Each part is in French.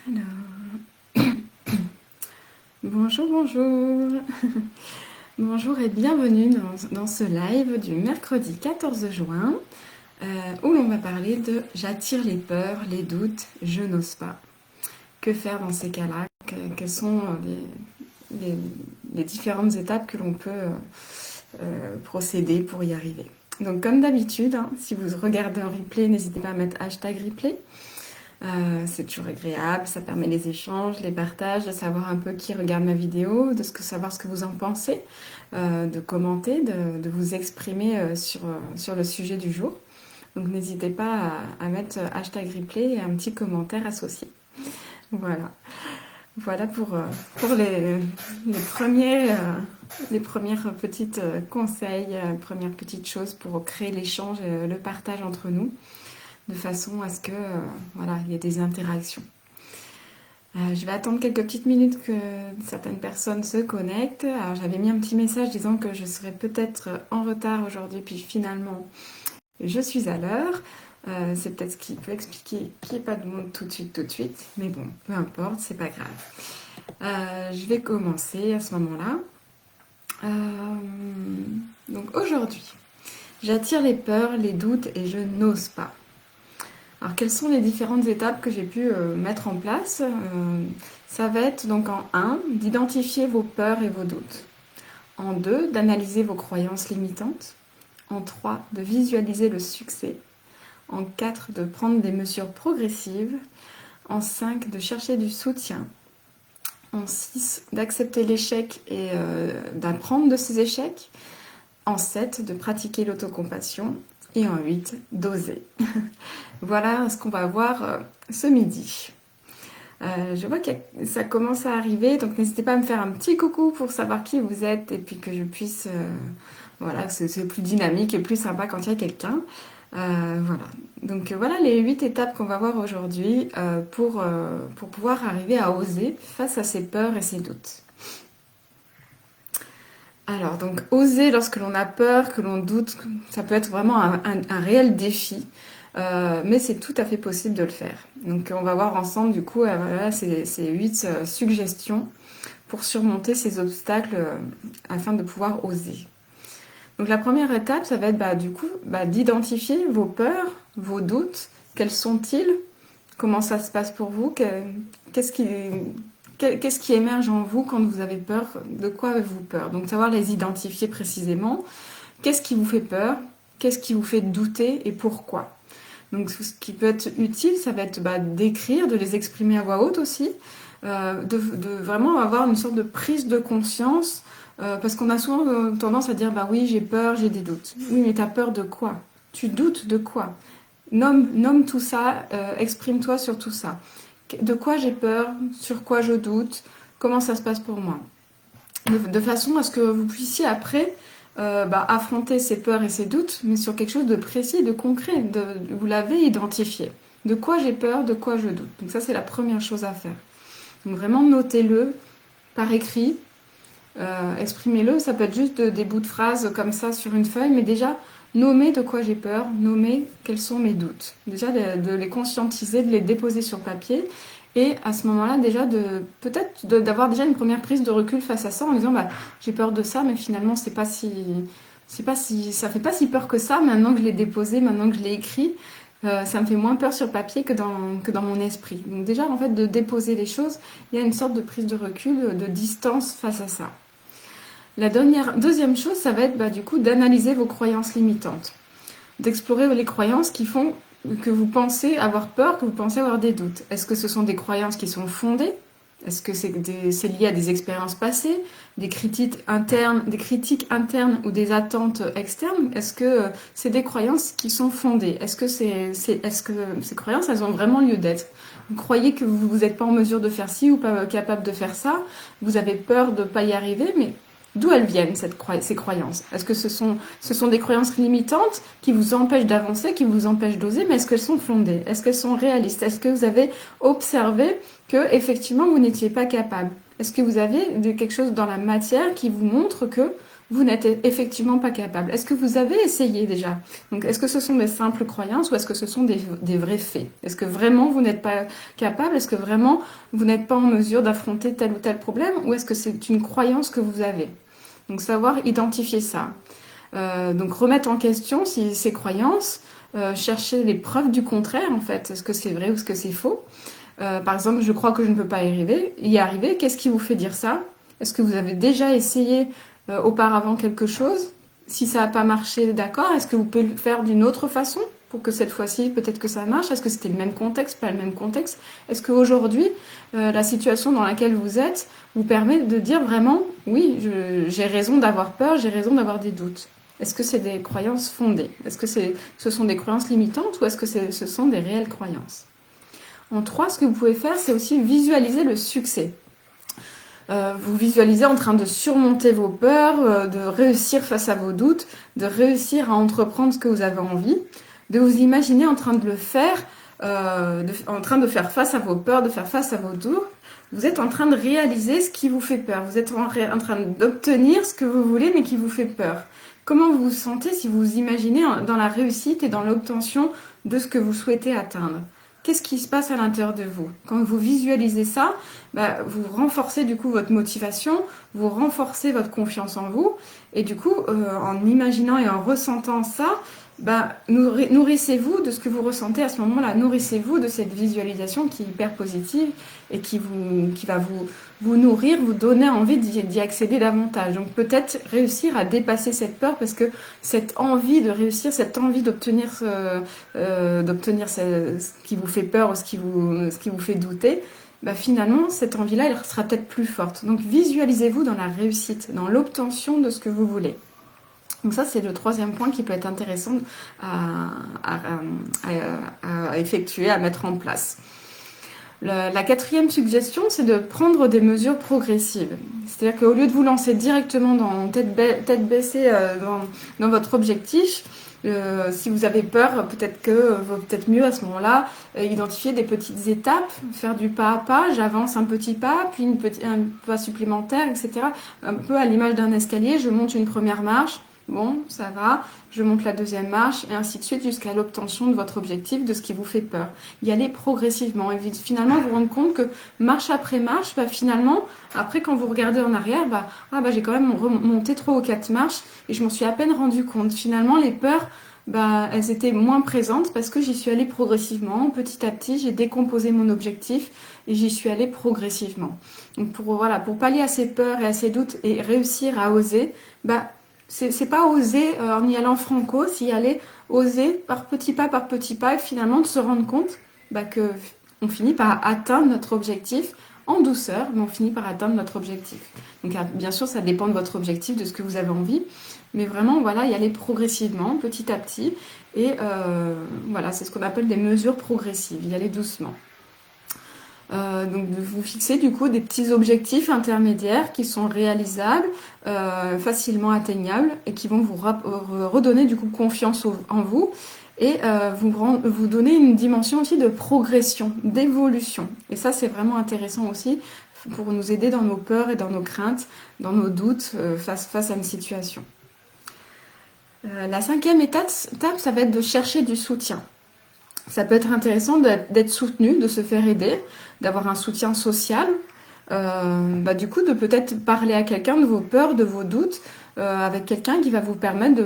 Alors, bonjour, bonjour. Bonjour et bienvenue dans ce live du mercredi 14 juin où l'on va parler de j'attire les peurs, les doutes, je n'ose pas. Que faire dans ces cas-là? Quelles sont les différentes étapes que l'on peut procéder pour y arriver? Donc comme d'habitude, hein, si vous regardez en replay, n'hésitez pas à mettre hashtag replay. C'est toujours agréable, ça permet les échanges, les partages, de savoir un peu qui regarde ma vidéo, savoir ce que vous en pensez, de commenter, de vous exprimer sur le sujet du jour. Donc n'hésitez pas à mettre hashtag replay et un petit commentaire associé. Voilà, voilà pour les premières petites conseils, premières petites choses pour créer l'échange et le partage entre nous, de façon à ce que voilà, il y ait des interactions. Je vais attendre quelques petites minutes que certaines personnes se connectent. Alors j'avais mis un petit message disant que je serais peut-être en retard aujourd'hui, puis finalement je suis à l'heure. C'est peut-être ce qui peut expliquer qu'il n'y ait pas de monde tout de suite, mais bon, peu importe, c'est pas grave. Je vais commencer à ce moment-là. Donc aujourd'hui, j'attire les peurs, les doutes et je n'ose pas. Alors, quelles sont les différentes étapes que j'ai pu mettre en place? Ça va être donc en 1, d'identifier vos peurs et vos doutes. En 2, d'analyser vos croyances limitantes. En 3, de visualiser le succès. En 4, de prendre des mesures progressives. En 5, de chercher du soutien. En 6, d'accepter l'échec et d'apprendre de ces échecs. En 7, de pratiquer l'autocompassion. Et en 8, d'oser. Voilà ce qu'on va voir ce midi. Je vois que ça commence à arriver, donc n'hésitez pas à me faire un petit coucou pour savoir qui vous êtes et puis que je puisse... voilà, c'est plus dynamique et plus sympa quand il y a quelqu'un. Voilà. Donc voilà les 8 étapes qu'on va voir aujourd'hui pour pouvoir arriver à oser face à ses peurs et ses doutes. Alors, donc, oser lorsque l'on a peur, que l'on doute, ça peut être vraiment un réel défi, mais c'est tout à fait possible de le faire. Donc, on va voir ensemble, du coup, voilà, ces 8 suggestions pour surmonter ces obstacles afin de pouvoir oser. Donc, la première étape, ça va être, du coup, d'identifier vos peurs, vos doutes. Quels sont-ils? Comment ça se passe pour vous? Qu'est-ce qui émerge en vous quand vous avez peur? De quoi avez-vous peur? Donc savoir les identifier précisément. Qu'est-ce qui vous fait peur? Qu'est-ce qui vous fait douter et pourquoi? Donc ce qui peut être utile, ça va être d'écrire, de les exprimer à voix haute aussi, de vraiment avoir une sorte de prise de conscience, parce qu'on a souvent tendance à dire oui j'ai peur, j'ai des doutes. Oui mais t'as peur de quoi? Tu doutes de quoi? Nomme tout ça, exprime-toi sur tout ça. De quoi j'ai peur, sur quoi je doute, comment ça se passe pour moi. De façon à ce que vous puissiez après affronter ces peurs et ces doutes, mais sur quelque chose de précis, de concret, vous l'avez identifié. De quoi j'ai peur, de quoi je doute. Donc ça c'est la première chose à faire. Donc vraiment notez-le par écrit, exprimez-le, ça peut être juste des bouts de phrases comme ça sur une feuille, mais déjà nommer de quoi j'ai peur, nommer quels sont mes doutes. Déjà de les conscientiser, de les déposer sur papier et à ce moment-là déjà peut-être d'avoir déjà une première prise de recul face à ça en disant j'ai peur de ça mais finalement ça fait pas si peur que ça maintenant que je l'ai déposé, maintenant que je l'ai écrit. Ça me fait moins peur sur papier que dans mon esprit. Donc déjà, en fait, de déposer les choses, il y a une sorte de prise de recul, de distance face à ça. La deuxième chose, ça va être du coup d'analyser vos croyances limitantes. D'explorer les croyances qui font que vous pensez avoir peur, que vous pensez avoir des doutes. Est-ce que ce sont des croyances qui sont fondées? Est-ce que c'est lié à des expériences passées, des critiques internes ou des attentes externes? Est-ce que c'est des croyances qui sont fondées? Est-ce que ces croyances, elles ont vraiment lieu d'être? Vous croyez que vous n'êtes pas en mesure de faire ci ou pas capable de faire ça? Vous avez peur de ne pas y arriver, mais d'où elles viennent, ces croyances? Est-ce que ce sont des croyances limitantes qui vous empêchent d'avancer, qui vous empêchent d'oser, mais est-ce qu'elles sont fondées? Est-ce qu'elles sont réalistes? Est-ce que vous avez observé que effectivement vous n'étiez pas capable? Est-ce que vous avez quelque chose dans la matière qui vous montre que vous n'êtes effectivement pas capable. Est-ce que vous avez essayé déjà? Donc, est-ce que ce sont des simples croyances ou est-ce que ce sont des vrais faits? Est-ce que vraiment vous n'êtes pas capable? Est-ce que vraiment vous n'êtes pas en mesure d'affronter tel ou tel problème? Ou est-ce que c'est une croyance que vous avez? Donc, savoir identifier ça. Donc, remettre en question ces croyances, chercher les preuves du contraire, en fait. Est-ce que c'est vrai ou est-ce que c'est faux? Par exemple, je crois que je ne peux pas y arriver. Qu'est-ce qui vous fait dire ça? Est-ce que vous avez déjà essayé auparavant quelque chose? Si ça n'a pas marché, d'accord. Est-ce que vous pouvez le faire d'une autre façon pour que cette fois-ci, peut-être que ça marche? Est-ce que c'était le même contexte, pas le même contexte? Est-ce qu'aujourd'hui, la situation dans laquelle vous êtes vous permet de dire vraiment, oui, j'ai raison d'avoir peur, j'ai raison d'avoir des doutes? Est-ce que c'est des croyances fondées? Est-ce que ce sont des croyances limitantes ou est-ce que ce sont des réelles croyances? En 3, ce que vous pouvez faire, c'est aussi visualiser le succès. Vous visualisez en train de surmonter vos peurs, de réussir face à vos doutes, de réussir à entreprendre ce que vous avez envie, de vous imaginer en train de le faire, en train de faire face à vos peurs, de faire face à vos doutes. Vous êtes en train de réaliser ce qui vous fait peur. Vous êtes en train d'obtenir ce que vous voulez mais qui vous fait peur. Comment vous vous sentez si vous vous imaginez dans la réussite et dans l'obtention de ce que vous souhaitez atteindre? Qu'est-ce qui se passe à l'intérieur de vous? Quand vous visualisez ça, vous renforcez du coup votre motivation, vous renforcez votre confiance en vous, et du coup, en imaginant et en ressentant ça, nourrissez-vous de ce que vous ressentez à ce moment-là. Nourrissez-vous de cette visualisation qui est hyper positive et qui va vous nourrir, vous donner envie d'y accéder davantage. Donc peut-être réussir à dépasser cette peur parce que cette envie de réussir, cette envie d'obtenir ce qui vous fait peur ou ce qui vous fait douter, finalement, cette envie-là, elle sera peut-être plus forte. Donc visualisez-vous dans la réussite, dans l'obtention de ce que vous voulez. Donc ça, c'est le 3e point qui peut être intéressant à effectuer, à mettre en place. La 4e suggestion, c'est de prendre des mesures progressives. C'est-à-dire qu'au lieu de vous lancer directement dans tête baissée dans votre objectif, si vous avez peur, peut-être que vaut peut-être mieux à ce moment-là identifier des petites étapes, faire du pas à pas, j'avance un petit pas, puis un pas supplémentaire, etc. Un peu à l'image d'un escalier, je monte une première marche, bon, ça va, je monte la 2e marche, et ainsi de suite jusqu'à l'obtention de votre objectif, de ce qui vous fait peur. Y aller progressivement, et finalement vous rendre compte que marche après marche, finalement, après quand vous regardez en arrière, j'ai quand même remonté 3 ou 4 marches, et je m'en suis à peine rendu compte. Finalement, les peurs, elles étaient moins présentes parce que j'y suis allée progressivement, petit à petit, j'ai décomposé mon objectif, et j'y suis allée progressivement. Donc pour pallier à ces peurs et à ces doutes, et réussir à oser, c'est pas oser en y allant franco, c'est y aller oser par petits pas, et finalement de se rendre compte que on finit par atteindre notre objectif en douceur, mais on finit par atteindre notre objectif. Donc bien sûr, ça dépend de votre objectif, de ce que vous avez envie, mais vraiment, y aller progressivement, petit à petit, et c'est ce qu'on appelle des mesures progressives, y aller doucement. Donc de vous fixer du coup des petits objectifs intermédiaires qui sont réalisables, facilement atteignables et qui vont vous redonner du coup confiance en vous et vous donner une dimension aussi de progression, d'évolution. Et ça c'est vraiment intéressant aussi pour nous aider dans nos peurs et dans nos craintes, dans nos doutes face à une situation. La 5e étape, ça va être de chercher du soutien. Ça peut être intéressant d'être soutenu, de se faire aider, d'avoir un soutien social, du coup de peut-être parler à quelqu'un de vos peurs, de vos doutes, avec quelqu'un qui va vous permettre,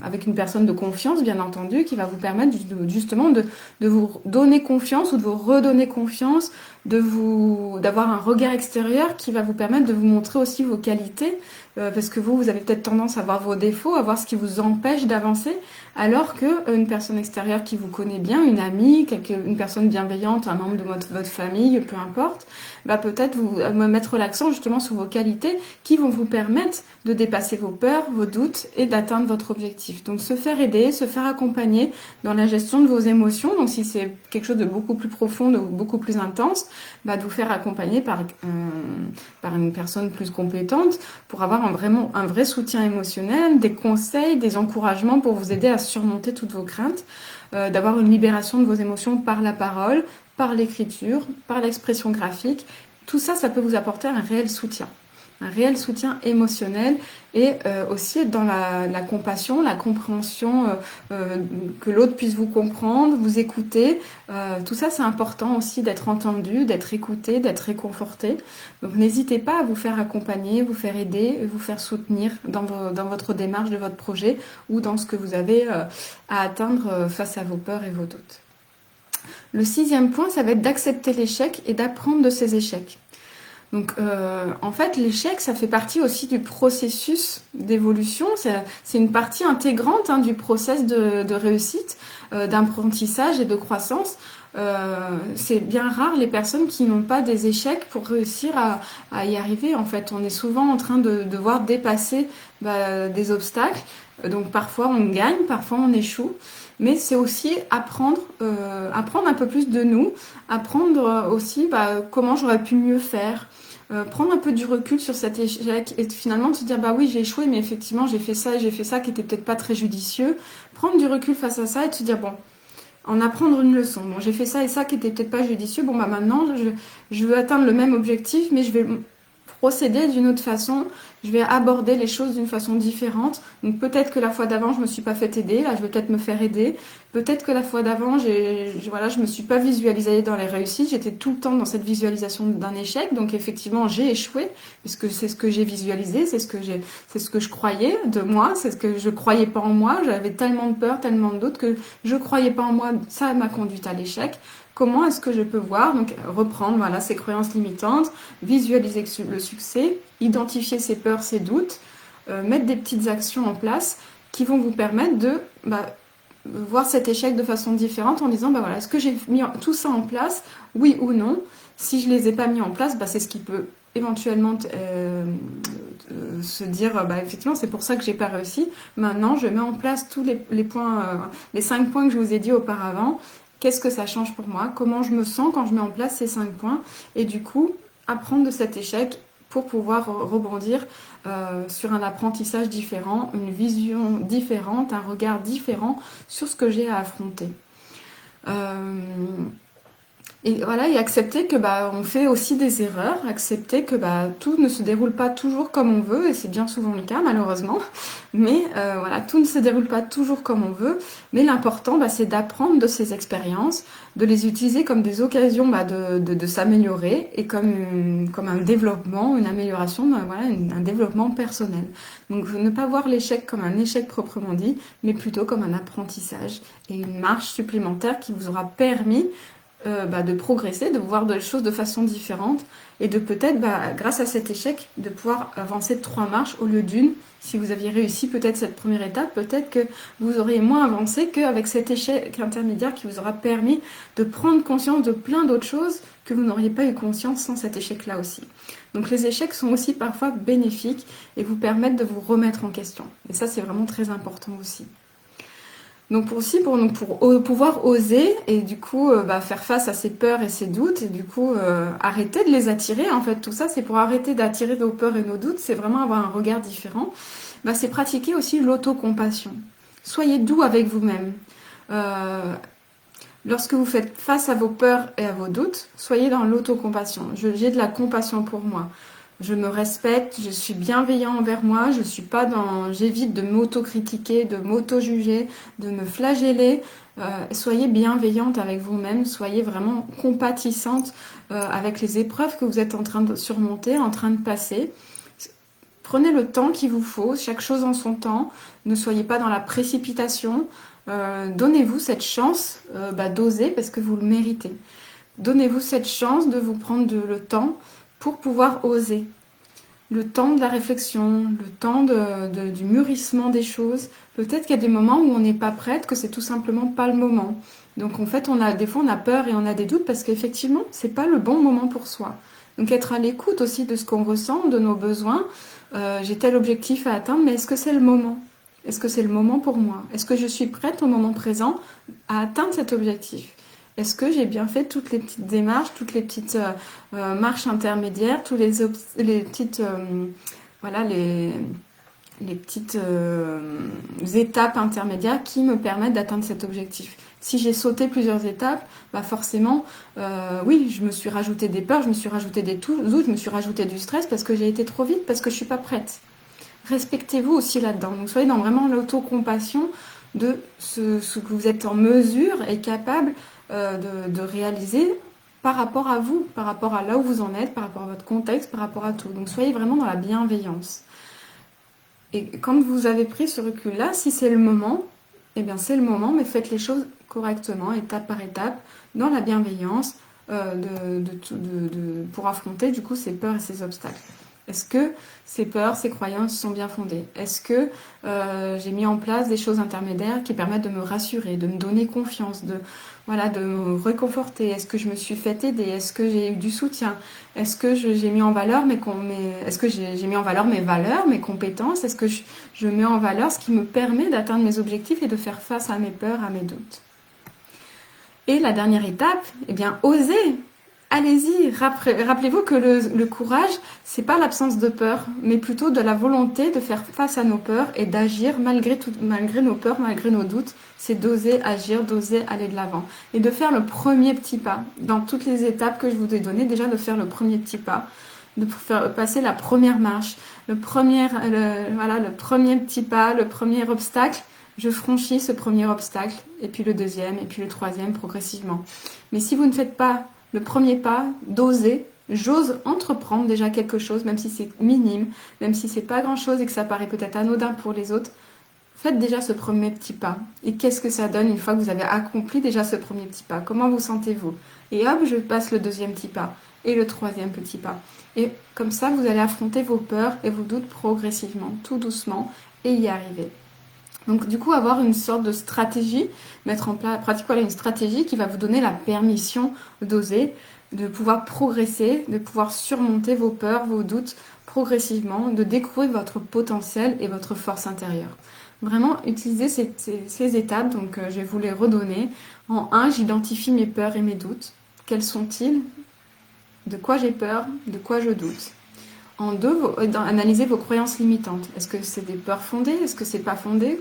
avec une personne de confiance bien entendu, qui va vous permettre justement de vous donner confiance ou de vous redonner confiance, d'avoir un regard extérieur qui va vous permettre de vous montrer aussi vos qualités, parce que vous avez peut-être tendance à voir vos défauts, à voir ce qui vous empêche d'avancer, alors qu'une personne extérieure qui vous connaît bien, une amie, une personne bienveillante, un membre de votre famille, peu importe, va peut-être vous mettre l'accent justement sur vos qualités qui vont vous permettre de dépasser vos peurs, vos doutes et d'atteindre votre objectif. Donc se faire aider, se faire accompagner dans la gestion de vos émotions, donc si c'est quelque chose de beaucoup plus profond, de beaucoup plus intense, de vous faire accompagner par une personne plus compétente pour avoir un vrai soutien émotionnel, des conseils, des encouragements pour vous aider à surmonter toutes vos craintes, d'avoir une libération de vos émotions par la parole, par l'écriture, par l'expression graphique. Tout ça, ça peut vous apporter un réel soutien. un réel soutien émotionnel et aussi être dans la compassion, la compréhension, que l'autre puisse vous comprendre, vous écouter. Tout ça, c'est important aussi d'être entendu, d'être écouté, d'être réconforté. Donc n'hésitez pas à vous faire accompagner, vous faire aider, vous faire soutenir dans votre démarche de votre projet ou dans ce que vous avez à atteindre face à vos peurs et vos doutes. Le 6e point, ça va être d'accepter l'échec et d'apprendre de ses échecs. Donc, en fait, l'échec, ça fait partie aussi du processus d'évolution. C'est une partie intégrante du process de réussite, d'apprentissage et de croissance. C'est bien rare les personnes qui n'ont pas des échecs pour réussir à y arriver. En fait, on est souvent en train de devoir dépasser des obstacles. Donc, parfois on gagne, parfois on échoue. Mais c'est aussi apprendre un peu plus de nous, apprendre aussi comment j'aurais pu mieux faire. Prendre un peu du recul sur cet échec et finalement de se dire oui j'ai échoué mais effectivement j'ai fait ça et j'ai fait ça qui était peut-être pas très judicieux. Prendre du recul face à ça et de se dire en apprendre une leçon. Bon, j'ai fait ça et ça qui était peut-être pas judicieux. Maintenant je veux atteindre le même objectif mais je vais procéder d'une autre façon, je vais aborder les choses d'une façon différente. Donc peut-être que la fois d'avant, je me suis pas fait aider, là je vais peut-être me faire aider. Peut-être que la fois d'avant, je me suis pas visualisée dans les réussites, j'étais tout le temps dans cette visualisation d'un échec. Donc effectivement, j'ai échoué, puisque c'est ce que j'ai visualisé, c'est ce que je croyais de moi, c'est ce que je croyais pas en moi. J'avais tellement de peur, tellement de doutes que je croyais pas en moi, ça m'a conduite à l'échec. Comment est-ce que je peux voir, donc reprendre ces croyances limitantes, visualiser le succès, identifier ses peurs, ses doutes, mettre des petites actions en place qui vont vous permettre de voir cet échec de façon différente en disant est-ce que j'ai mis tout ça en place, oui ou non. Si je les ai pas mis en place, c'est ce qui peut éventuellement se dire effectivement c'est pour ça que j'ai pas réussi. Maintenant je mets en place tous les points, les 5 points que je vous ai dit auparavant. Qu'est-ce que ça change pour moi? Comment je me sens quand je mets en place ces 5 points? Et du coup, apprendre de cet échec pour pouvoir rebondir sur un apprentissage différent, une vision différente, un regard différent sur ce que j'ai à affronter. Et accepter que on fait aussi des erreurs, accepter que tout ne se déroule pas toujours comme on veut, et c'est bien souvent le cas malheureusement, mais tout ne se déroule pas toujours comme on veut, mais l'important c'est d'apprendre de ces expériences, de les utiliser comme des occasions de s'améliorer et comme un développement, une amélioration, un développement personnel. Donc ne pas voir l'échec comme un échec proprement dit, mais plutôt comme un apprentissage et une marche supplémentaire qui vous aura permis de progresser, de voir les choses de façon différente et de peut-être, grâce à cet échec, de pouvoir avancer de 3 marches au lieu d'une. Si vous aviez réussi peut-être cette première étape, peut-être que vous auriez moins avancé qu'avec cet échec intermédiaire qui vous aura permis de prendre conscience de plein d'autres choses que vous n'auriez pas eu conscience sans cet échec-là aussi. Donc les échecs sont aussi parfois bénéfiques et vous permettent de vous remettre en question. Et ça, c'est vraiment très important aussi. Donc pour pouvoir oser et du coup faire face à ses peurs et ses doutes et du coup arrêter de les attirer. En fait, tout ça, c'est pour arrêter d'attirer nos peurs et nos doutes. C'est vraiment avoir un regard différent. C'est pratiquer aussi l'autocompassion. Soyez doux avec vous-même. Lorsque vous faites face à vos peurs et à vos doutes, soyez dans l'autocompassion. J'ai de la compassion pour moi. Je me respecte, je suis bienveillant envers moi, j'évite de m'auto-critiquer, de m'auto-juger, de me flageller. Soyez bienveillante avec vous-même, soyez vraiment compatissante avec les épreuves que vous êtes en train de surmonter, en train de passer. Prenez le temps qu'il vous faut, chaque chose en son temps. Ne soyez pas dans la précipitation. Donnez-vous cette chance d'oser parce que vous le méritez. Donnez-vous cette chance de vous prendre le temps pour pouvoir oser. Le temps de la réflexion, le temps du mûrissement des choses. Peut-être qu'il y a des moments où on n'est pas prête, que c'est tout simplement pas le moment. Donc en fait, des fois on a peur et on a des doutes parce qu'effectivement, c'est pas le bon moment pour soi. Donc être à l'écoute aussi de ce qu'on ressent, de nos besoins. J'ai tel objectif à atteindre, mais est-ce que c'est le moment? Est-ce que c'est le moment pour moi? Est-ce que je suis prête au moment présent à atteindre cet objectif? Est-ce que j'ai bien fait toutes les petites démarches, toutes les petites marches intermédiaires, tous les petites les petites étapes intermédiaires qui me permettent d'atteindre cet objectif. Si j'ai sauté plusieurs étapes, bah forcément, oui, je me suis rajouté des peurs, je me suis rajouté des doutes, je me suis rajouté du stress parce que j'ai été trop vite, parce que je suis pas prête. Respectez-vous aussi là-dedans. Donc soyez dans vraiment l'autocompassion de ce que vous êtes en mesure et capable de réaliser par rapport à vous, par rapport à là où vous en êtes, par rapport à votre contexte, par rapport à tout. Donc soyez vraiment dans la bienveillance. Et quand vous avez pris ce recul-là, si c'est le moment, eh bien c'est le moment, mais faites les choses correctement, étape par étape, dans la bienveillance, pour affronter du coup ces peurs et ces obstacles. Est-ce que ces peurs, ces croyances sont bien fondées? Est-ce que j'ai mis en place des choses intermédiaires qui permettent de me rassurer, de me donner confiance, de me réconforter? Est-ce que je me suis fait aider? Est-ce que j'ai eu du soutien? Est-ce que j'ai mis en valeur est-ce que j'ai mis en valeur mes valeurs, mes compétences? Est-ce que je mets en valeur ce qui me permet d'atteindre mes objectifs et de faire face à mes peurs, à mes doutes? Et la dernière étape, eh bien, osez. Allez-y, rappelez-vous que le courage, c'est pas l'absence de peur, mais plutôt de la volonté de faire face à nos peurs et d'agir malgré nos peurs, malgré nos doutes. C'est d'oser agir, d'oser aller de l'avant. Et de faire le premier petit pas. Dans toutes les étapes que je vous ai données, déjà de faire le premier petit pas, de faire passer la première marche, le premier petit pas, le premier obstacle. Je franchis ce premier obstacle, et puis le deuxième, et puis le troisième, progressivement. Mais si vous ne faites pas le premier pas, d'oser, j'ose entreprendre déjà quelque chose, même si c'est minime, même si c'est pas grand-chose et que ça paraît peut-être anodin pour les autres, faites déjà ce premier petit pas. Et qu'est-ce que ça donne une fois que vous avez accompli déjà ce premier petit pas? Comment vous sentez-vous? Et hop, je passe le deuxième petit pas et le troisième petit pas. Et comme ça, vous allez affronter vos peurs et vos doutes progressivement, tout doucement, et y arriver. Donc du coup, avoir une sorte de stratégie, mettre en pratique une stratégie qui va vous donner la permission d'oser, de pouvoir progresser, de pouvoir surmonter vos peurs, vos doutes progressivement, de découvrir votre potentiel et votre force intérieure. Vraiment, utilisez ces étapes, donc je vais vous les redonner. En 1, j'identifie mes peurs et mes doutes. Quels sont-ils? De quoi j'ai peur? De quoi je doute? En 2, analysez vos croyances limitantes. Est-ce que c'est des peurs fondées? Est-ce que c'est pas fondé?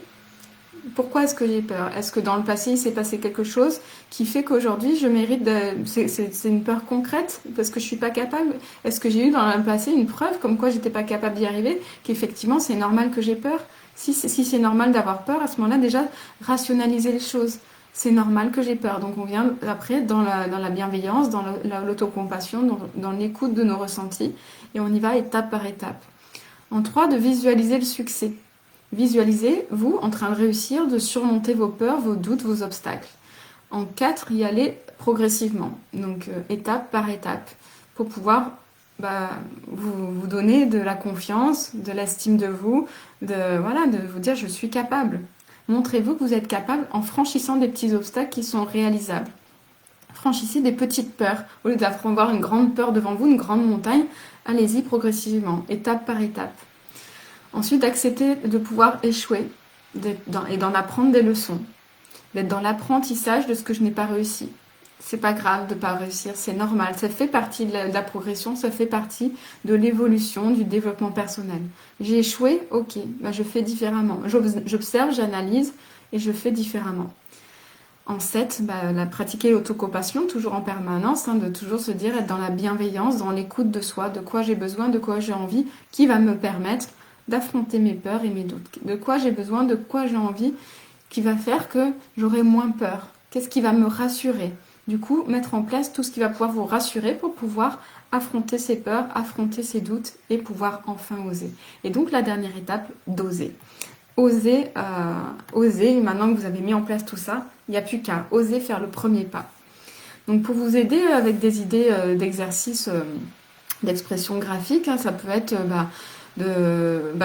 Pourquoi est-ce que j'ai peur? Est-ce que dans le passé, il s'est passé quelque chose qui fait qu'aujourd'hui, je mérite c'est une peur concrète parce que je suis pas capable? Est-ce que j'ai eu dans le passé une preuve comme quoi j'étais pas capable d'y arriver? Qu'effectivement, c'est normal que j'ai peur? Si c'est normal d'avoir peur, à ce moment-là, déjà, rationaliser les choses. C'est normal que j'ai peur. Donc, on vient après dans la bienveillance, dans l'autocompassion, dans l'écoute de nos ressentis. Et on y va étape par étape. En 3, de visualiser le succès. Visualisez, vous, en train de réussir, de surmonter vos peurs, vos doutes, vos obstacles. En 4, y aller progressivement. Donc, étape par étape. Pour pouvoir vous donner de la confiance, de l'estime de vous, de vous dire je suis capable. Montrez-vous que vous êtes capable en franchissant des petits obstacles qui sont réalisables. Franchissez des petites peurs. Au lieu d'avoir une grande peur devant vous, une grande montagne, allez-y progressivement, étape par étape. Ensuite, accepter de pouvoir échouer et d'en apprendre des leçons. D'être dans l'apprentissage de ce que je n'ai pas réussi. C'est pas grave de pas réussir, c'est normal. Ça fait partie de la progression, ça fait partie de l'évolution, du développement personnel. J'ai échoué, ok, je fais différemment. J'observe, j'analyse et je fais différemment. En 7, pratiquer l'autocompassion, toujours en permanence, de toujours se dire, être dans la bienveillance, dans l'écoute de soi, de quoi j'ai besoin, de quoi j'ai envie, qui va me permettre d'affronter mes peurs et mes doutes. De quoi j'ai besoin, de quoi j'ai envie, qui va faire que j'aurai moins peur. Qu'est-ce qui va me rassurer? Du coup, mettre en place tout ce qui va pouvoir vous rassurer pour pouvoir affronter ces peurs, affronter ces doutes et pouvoir enfin oser. Et donc, la dernière étape, d'oser. Oser, maintenant que vous avez mis en place tout ça, il n'y a plus qu'à oser faire le premier pas. Donc, pour vous aider avec des idées d'exercices, d'expression graphique, ça peut être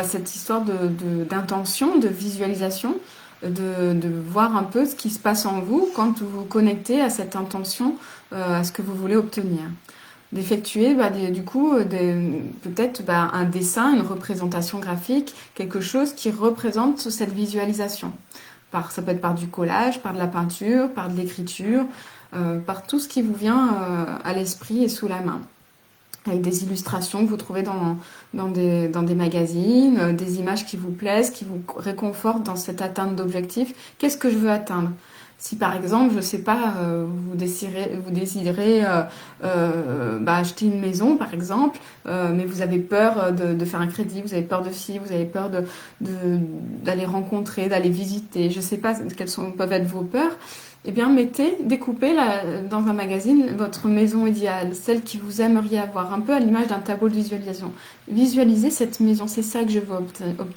cette histoire d'intention, de visualisation, de voir un peu ce qui se passe en vous quand vous vous connectez à cette intention, à ce que vous voulez obtenir. D'effectuer peut-être un dessin, une représentation graphique, quelque chose qui représente cette visualisation. Ça peut être par du collage, par de la peinture, par de l'écriture, par tout ce qui vous vient à l'esprit et sous la main. avec des illustrations que vous trouvez dans des magazines, des images qui vous plaisent, qui vous réconfortent dans cette atteinte d'objectifs. Qu'est-ce que je veux atteindre? Si par exemple, je sais pas, vous désirez acheter une maison par exemple, mais vous avez peur de faire un crédit, vous avez peur de ci, vous avez peur d'aller rencontrer, d'aller visiter, je sais pas peuvent être vos peurs. Eh bien, découpez dans un magazine votre maison idéale, celle que vous aimeriez avoir, un peu à l'image d'un tableau de visualisation. Visualisez cette maison, c'est ça que je veux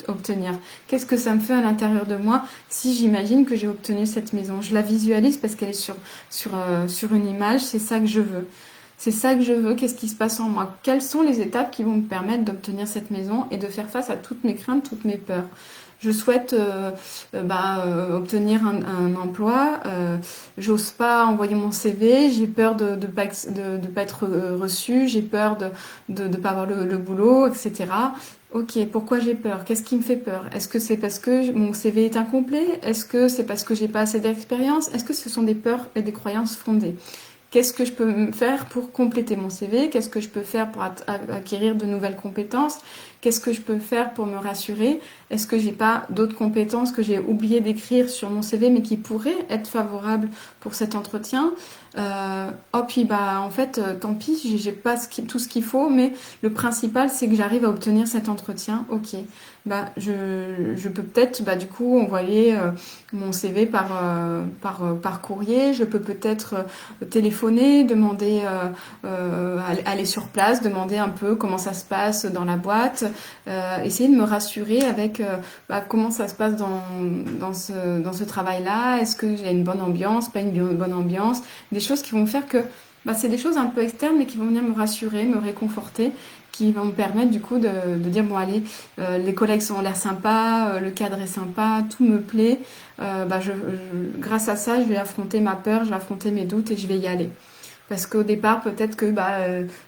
obtenir. Qu'est-ce que ça me fait à l'intérieur de moi si j'imagine que j'ai obtenu cette maison? Je la visualise parce qu'elle est sur une image, c'est ça que je veux. C'est ça que je veux, qu'est-ce qui se passe en moi? Quelles sont les étapes qui vont me permettre d'obtenir cette maison et de faire face à toutes mes craintes, toutes mes peurs? Je souhaite obtenir un emploi, j'ose pas envoyer mon CV, j'ai peur de pas être reçu, j'ai peur de pas avoir le boulot, etc. Ok, pourquoi j'ai peur? Qu'est-ce qui me fait peur? Est-ce que c'est parce que mon CV est incomplet? Est-ce que c'est parce que j'ai pas assez d'expérience? Est-ce que ce sont des peurs et des croyances fondées? Qu'est-ce que je peux faire pour compléter mon CV? Qu'est-ce que je peux faire pour acquérir de nouvelles compétences? Qu'est-ce que je peux faire pour me rassurer? Est-ce que j'ai pas d'autres compétences que j'ai oublié d'écrire sur mon CV mais qui pourraient être favorables pour cet entretien? En fait, tant pis, j'ai pas tout ce qu'il faut, mais le principal c'est que j'arrive à obtenir cet entretien. Ok, je peux peut-être du coup envoyer mon CV par courrier. Je peux peut-être téléphoner, demander, aller sur place, demander un peu comment ça se passe dans la boîte, essayer de me rassurer avec comment ça se passe dans ce travail-là. Est-ce que j'ai une bonne ambiance, pas une bonne ambiance? Des choses qui vont faire que c'est des choses un peu externes, mais qui vont venir me rassurer, me réconforter, qui vont me permettre du coup de dire bon allez, les collègues ont l'air sympas, le cadre est sympa, tout me plaît. Grâce à ça, je vais affronter ma peur, je vais affronter mes doutes et je vais y aller. Parce qu'au départ, peut-être que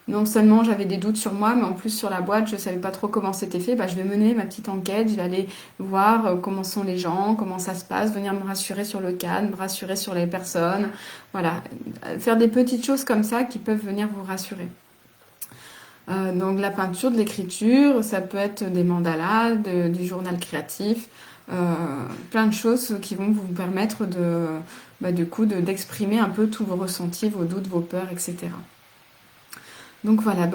non seulement j'avais des doutes sur moi, mais en plus sur la boîte, je savais pas trop comment c'était fait. Je vais mener ma petite enquête, je vais aller voir comment sont les gens, comment ça se passe, venir me rassurer sur le cadre, me rassurer sur les personnes. Voilà, faire des petites choses comme ça qui peuvent venir vous rassurer. Donc la peinture, de l'écriture, ça peut être des mandalas, du journal créatif, plein de choses qui vont vous permettre d'exprimer un peu tous vos ressentis, vos doutes, vos peurs, etc. Donc voilà,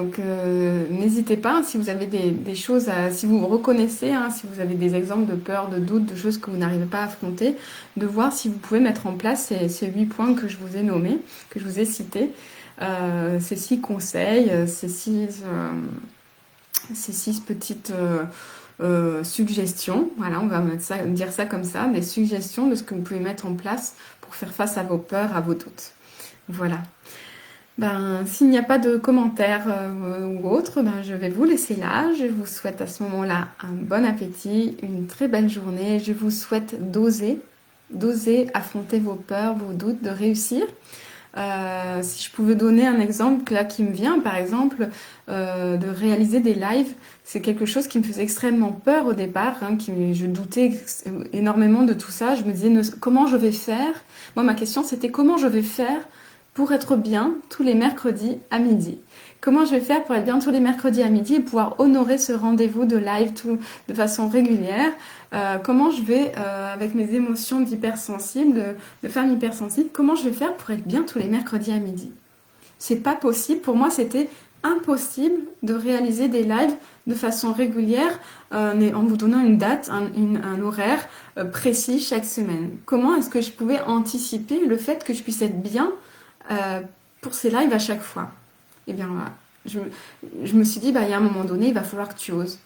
n'hésitez pas, si vous avez des choses, si vous vous reconnaissez, si vous avez des exemples de peurs, de doutes, de choses que vous n'arrivez pas à affronter, de voir si vous pouvez mettre en place ces 8 points que je vous ai nommés, que je vous ai cités, ces 6 conseils, ces 6 petites suggestions. Voilà, on va dire ça comme ça, des suggestions de ce que vous pouvez mettre en place pour faire face à vos peurs, à vos doutes. Voilà. S'il n'y a pas de commentaires ou autre, je vais vous laisser là. Je vous souhaite à ce moment-là un bon appétit, une très belle journée. Je vous souhaite d'oser affronter vos peurs, vos doutes, de réussir. Si je pouvais donner un exemple là qui me vient, par exemple, de réaliser des lives, c'est quelque chose qui me faisait extrêmement peur au départ, je doutais énormément de tout ça. Je me disais comment je vais faire. Moi, ma question c'était comment je vais faire pour être bien tous les mercredis à midi. Comment je vais faire pour être bien tous les mercredis à midi et pouvoir honorer ce rendez-vous de live de façon régulière? Comment je vais, avec mes émotions d'hypersensible, de femme hypersensible, comment je vais faire pour être bien tous les mercredis à midi? C'est pas possible. Pour moi, c'était impossible de réaliser des lives de façon régulière en vous donnant une date, un horaire précis chaque semaine. Comment est-ce que je pouvais anticiper le fait que je puisse être bien pour ces lives à chaque fois? Eh bien, je me suis dit, il y a un moment donné, il va falloir que tu oses.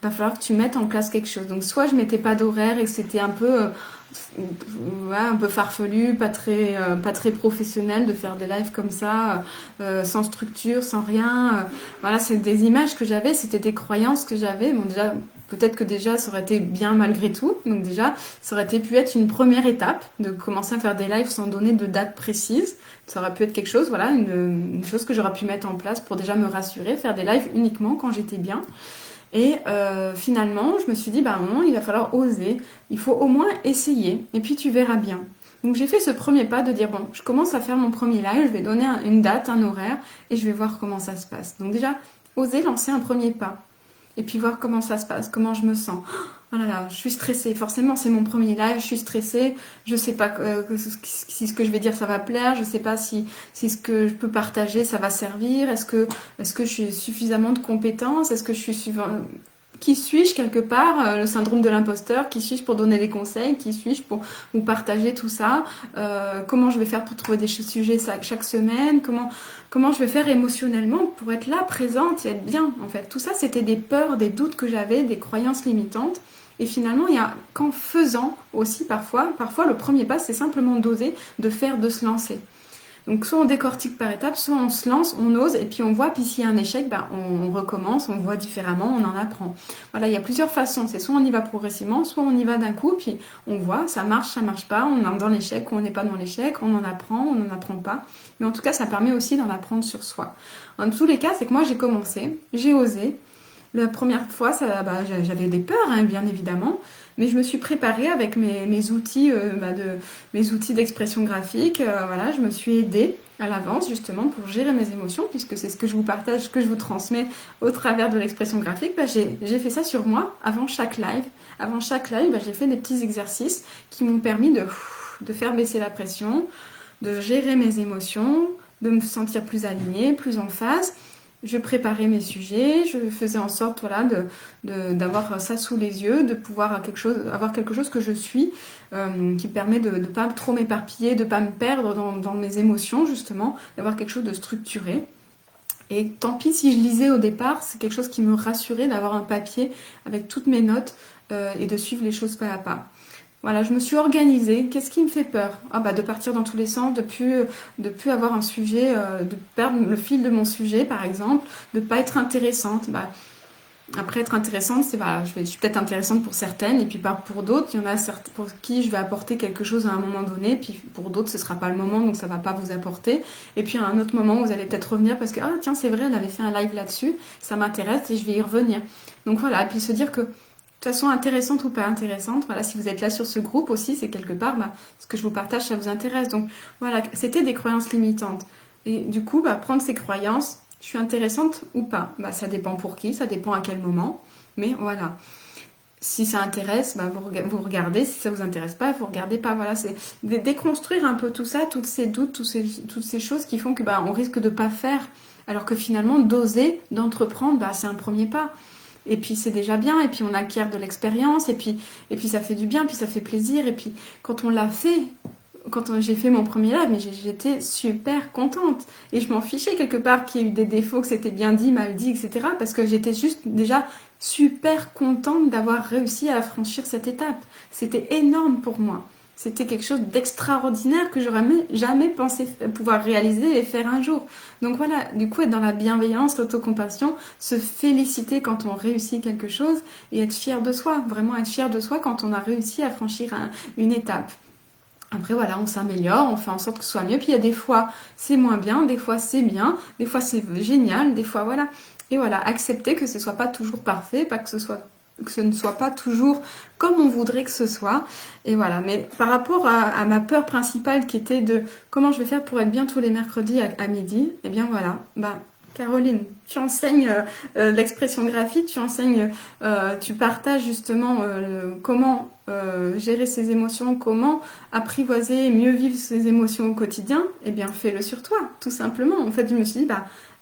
Il va falloir que tu mettes en place quelque chose. Donc, soit je mettais pas d'horaire et que c'était un peu farfelu, pas très professionnel de faire des lives comme ça, sans structure, sans rien. Voilà, c'est des images que j'avais, c'était des croyances que j'avais. Bon, déjà, peut-être que déjà, ça aurait été bien malgré tout. Donc déjà, ça aurait pu être une première étape de commencer à faire des lives sans donner de date précise. Ça aurait pu être quelque chose, voilà, une chose que j'aurais pu mettre en place pour déjà me rassurer, faire des lives uniquement quand j'étais bien. Et finalement, je me suis dit, non, il va falloir oser. Il faut au moins essayer. Et puis tu verras bien. Donc j'ai fait ce premier pas de dire, bon, je commence à faire mon premier live, je vais donner une date, un horaire, et je vais voir comment ça se passe. Donc déjà, oser lancer un premier pas, et puis voir comment ça se passe, comment je me sens. Oh là là, je suis stressée, forcément c'est mon premier live, je suis stressée, je sais pas si ce que je vais dire ça va plaire, je sais pas si ce que je peux partager ça va servir, est-ce que je suis suffisamment de compétences, est-ce que je suis qui suis-je quelque part, le syndrome de l'imposteur, qui suis-je pour donner des conseils, qui suis-je pour vous partager tout ça, comment je vais faire pour trouver des sujets chaque semaine, comment je vais faire émotionnellement pour être là, présente et être bien en fait. Tout ça c'était des peurs, des doutes que j'avais, des croyances limitantes. Et finalement, il y a qu'en faisant aussi parfois le premier pas c'est simplement d'oser, de faire, de se lancer. Donc soit on décortique par étapes, soit on se lance, on ose, et puis on voit, puis s'il y a un échec, ben, on recommence, on voit différemment, on en apprend. Voilà, il y a plusieurs façons. C'est soit on y va progressivement, soit on y va d'un coup, puis on voit, ça marche pas, on est dans l'échec ou on n'est pas dans l'échec, on en apprend, on n'en apprend pas. Mais en tout cas, ça permet aussi d'en apprendre sur soi. En tous les cas, c'est que moi j'ai commencé, j'ai osé. La première fois, j'avais des peurs, hein, bien évidemment, mais je me suis préparée avec mes outils, mes outils d'expression graphique. Voilà, je me suis aidée à l'avance justement pour gérer mes émotions, puisque c'est ce que je vous partage, que je vous transmets au travers de l'expression graphique. J'ai fait ça sur moi avant chaque live. Avant chaque live, j'ai fait des petits exercices qui m'ont permis de faire baisser la pression, de gérer mes émotions, de me sentir plus alignée, plus en phase. Je préparais mes sujets, je faisais en sorte voilà, d'avoir ça sous les yeux, de pouvoir avoir quelque chose que je suis, qui permet de ne pas trop m'éparpiller, de ne pas me perdre dans mes émotions, justement, d'avoir quelque chose de structuré. Et tant pis si je lisais au départ, c'est quelque chose qui me rassurait d'avoir un papier avec toutes mes notes et de suivre les choses pas à pas. Voilà, je me suis organisée. Qu'est-ce qui me fait peur? De partir dans tous les sens, de plus avoir un sujet, de perdre le fil de mon sujet, par exemple, de pas être intéressante. Après, être intéressante, je suis peut-être intéressante pour certaines, et puis pas pour d'autres. Il y en a certaines pour qui je vais apporter quelque chose à un moment donné, puis pour d'autres, ce sera pas le moment, donc ça va pas vous apporter. Et puis à un autre moment, vous allez peut-être revenir parce que, ah tiens, c'est vrai, elle avait fait un live là-dessus, ça m'intéresse et je vais y revenir. Donc voilà, et puis se dire que de toute façon, intéressante ou pas intéressante, voilà, si vous êtes là sur ce groupe aussi, c'est quelque part, ce que je vous partage, ça vous intéresse. Donc voilà, c'était des croyances limitantes. Et du coup, prendre ces croyances, je suis intéressante ou pas, ça dépend pour qui, ça dépend à quel moment. Mais voilà, si ça intéresse, vous regardez, si ça vous intéresse pas, vous regardez pas. Voilà, c'est déconstruire un peu tout ça, tous ces doutes, toutes ces choses qui font que on risque de pas faire, alors que finalement, d'oser, d'entreprendre, c'est un premier pas. Et puis c'est déjà bien, et puis on acquiert de l'expérience, et puis ça fait du bien, puis ça fait plaisir, et puis quand on l'a fait, j'ai fait mon premier live, mais j'étais super contente, et je m'en fichais quelque part qu'il y ait eu des défauts, que c'était bien dit, mal dit, etc., parce que j'étais juste déjà super contente d'avoir réussi à franchir cette étape. C'était énorme pour moi. C'était quelque chose d'extraordinaire que j'aurais jamais pensé pouvoir réaliser et faire un jour. Donc voilà, du coup, être dans la bienveillance, l'autocompassion, se féliciter quand on réussit quelque chose et être fier de soi, vraiment être fier de soi quand on a réussi à franchir une étape. Après voilà, on s'améliore, on fait en sorte que ce soit mieux. Puis il y a des fois c'est moins bien, des fois c'est bien, des fois c'est génial, des fois voilà. Et voilà, accepter que ce soit pas toujours parfait, que ce ne soit pas toujours comme on voudrait que ce soit. Et voilà, mais par rapport à ma peur principale qui était de comment je vais faire pour être bien tous les mercredis à midi, et bien voilà, Caroline, tu enseignes l'expression graphique, tu partages justement comment gérer ses émotions, comment apprivoiser et mieux vivre ses émotions au quotidien. Eh bien, fais-le sur toi, tout simplement. En fait, je me suis dit,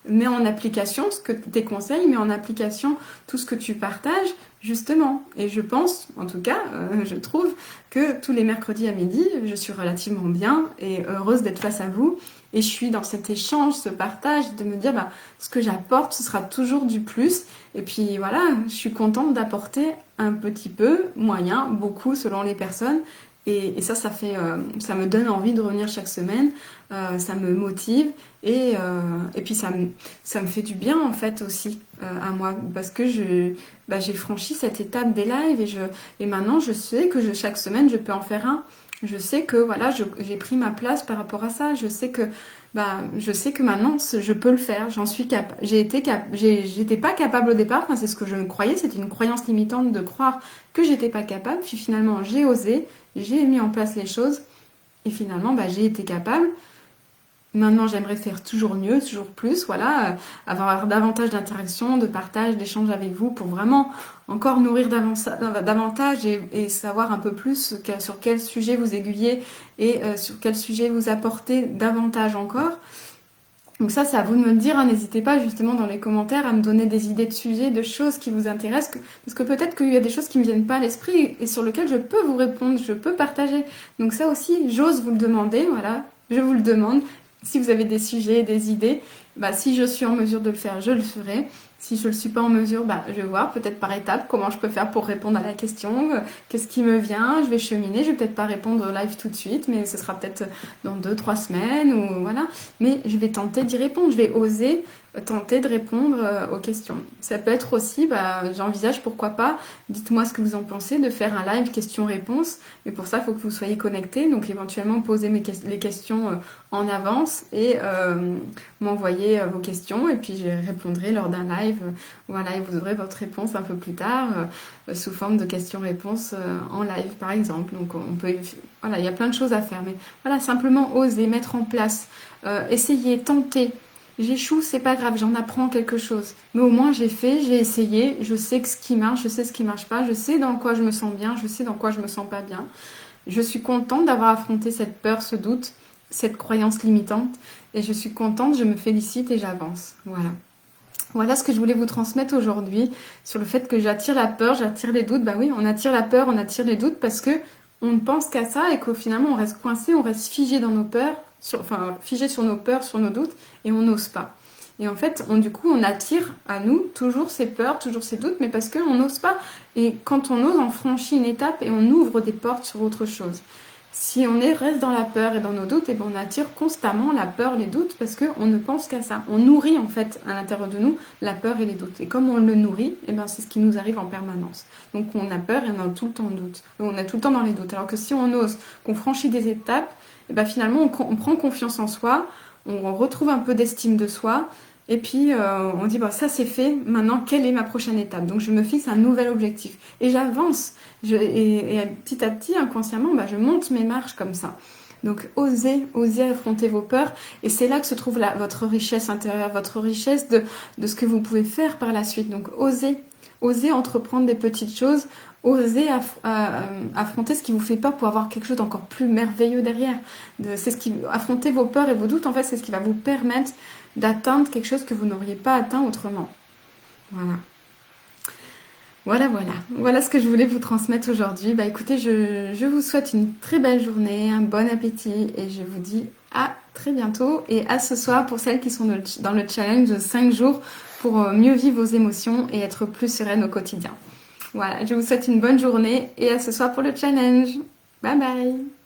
mets en application tes conseils, mets en application tout ce que tu partages, justement. Et je pense, en tout cas, je trouve que tous les mercredis à midi, je suis relativement bien et heureuse d'être face à vous. Et je suis dans cet échange, ce partage, de me dire, ce que j'apporte, ce sera toujours du plus. Et puis voilà, je suis contente d'apporter un petit peu, moyen, beaucoup selon les personnes. Et ça me donne envie de revenir chaque semaine, ça me motive et puis ça me fait du bien en fait aussi à moi parce que j'ai franchi cette étape des lives et maintenant je sais que chaque semaine je peux en faire un. Je sais que voilà, j'ai pris ma place par rapport à ça. Je sais que maintenant je peux le faire. J'en suis capable. J'étais pas capable au départ. Enfin, c'est ce que je croyais. C'était une croyance limitante de croire que j'étais pas capable. Puis finalement, j'ai osé. J'ai mis en place les choses Et finalement, bah, j'ai été capable. Maintenant, j'aimerais faire toujours mieux, toujours plus, voilà, avoir davantage d'interactions, de partage, d'échanges avec vous pour vraiment encore nourrir davantage et savoir un peu plus sur quel sujet vous aiguiller et sur quel sujet vous apporter davantage encore. Donc ça, c'est à vous de me le dire, hein. N'hésitez pas justement dans les commentaires à me donner des idées de sujets, de choses qui vous intéressent, parce que peut-être qu'il y a des choses qui ne me viennent pas à l'esprit et sur lesquelles je peux vous répondre, je peux partager. Donc ça aussi, j'ose vous le demander, voilà, je vous le demande. Si vous avez des sujets, des idées, bah, si je suis en mesure de le faire, je le ferai. Si je ne le suis pas en mesure, bah, je vais voir peut-être par étapes comment je peux faire pour répondre à la question, qu'est-ce qui me vient, je vais cheminer, je vais peut-être pas répondre live tout de suite, mais ce sera peut-être dans 2, 3 semaines ou voilà. Mais je vais tenter d'y répondre, je vais oser tenter de répondre aux questions. Ça peut être aussi, bah, j'envisage pourquoi pas, dites-moi ce que vous en pensez, de faire un live questions-réponses. Mais pour ça, il faut que vous soyez connectés, donc éventuellement poser les questions en avance et m'envoyer vos questions et puis je répondrai lors d'un live. Voilà, et vous aurez votre réponse un peu plus tard sous forme de questions-réponses en live par exemple. Donc on peut, voilà, il y a plein de choses à faire, mais voilà, simplement oser mettre en place, essayer, tenter. J'échoue, c'est pas grave, j'en apprends quelque chose. Mais au moins j'ai fait, j'ai essayé, je sais ce qui marche, je sais ce qui marche pas, je sais dans quoi je me sens bien, je sais dans quoi je me sens pas bien. Je suis contente d'avoir affronté cette peur, ce doute, cette croyance limitante. Et je suis contente, je me félicite et j'avance. Voilà. Voilà ce que je voulais vous transmettre aujourd'hui sur le fait que j'attire la peur, j'attire les doutes. Bah oui, on attire la peur, on attire les doutes parce que on ne pense qu'à ça et qu'au finalement on reste coincé, on reste figé dans nos peurs, enfin figé sur nos peurs, sur nos doutes et on n'ose pas. Et en fait, du coup, on attire à nous toujours ces peurs, toujours ces doutes, mais parce qu'on n'ose pas. Et quand on ose, on franchit une étape et on ouvre des portes sur autre chose. Si reste dans la peur et dans nos doutes, et ben on attire constamment la peur, les doutes, parce qu'on ne pense qu'à ça. On nourrit en fait à l'intérieur de nous la peur et les doutes. Et comme on le nourrit, et ben c'est ce qui nous arrive en permanence. Donc on a peur et on a tout le temps de doute. On est tout le temps dans les doutes. Alors que si on ose, qu'on franchit des étapes, et ben finalement on prend confiance en soi, on retrouve un peu d'estime de soi. Et puis on dit, bah, ça c'est fait, maintenant quelle est ma prochaine étape? Donc je me fixe un nouvel objectif. Et j'avance. Et petit à petit, inconsciemment, bah, je monte mes marches comme ça. Donc osez affronter vos peurs. Et c'est là que se trouve votre richesse intérieure, votre richesse de ce que vous pouvez faire par la suite. Donc osez entreprendre des petites choses. Osez affronter ce qui vous fait peur pour avoir quelque chose d'encore plus merveilleux derrière. Affronter vos peurs et vos doutes, en fait, c'est ce qui va vous permettre d'atteindre quelque chose que vous n'auriez pas atteint autrement. Voilà. Voilà ce que je voulais vous transmettre aujourd'hui. Bah écoutez, je vous souhaite une très belle journée, un bon appétit et je vous dis à très bientôt et à ce soir pour celles qui sont dans le challenge de 5 jours pour mieux vivre vos émotions et être plus sereine au quotidien. Voilà, je vous souhaite une bonne journée et à ce soir pour le challenge. Bye bye!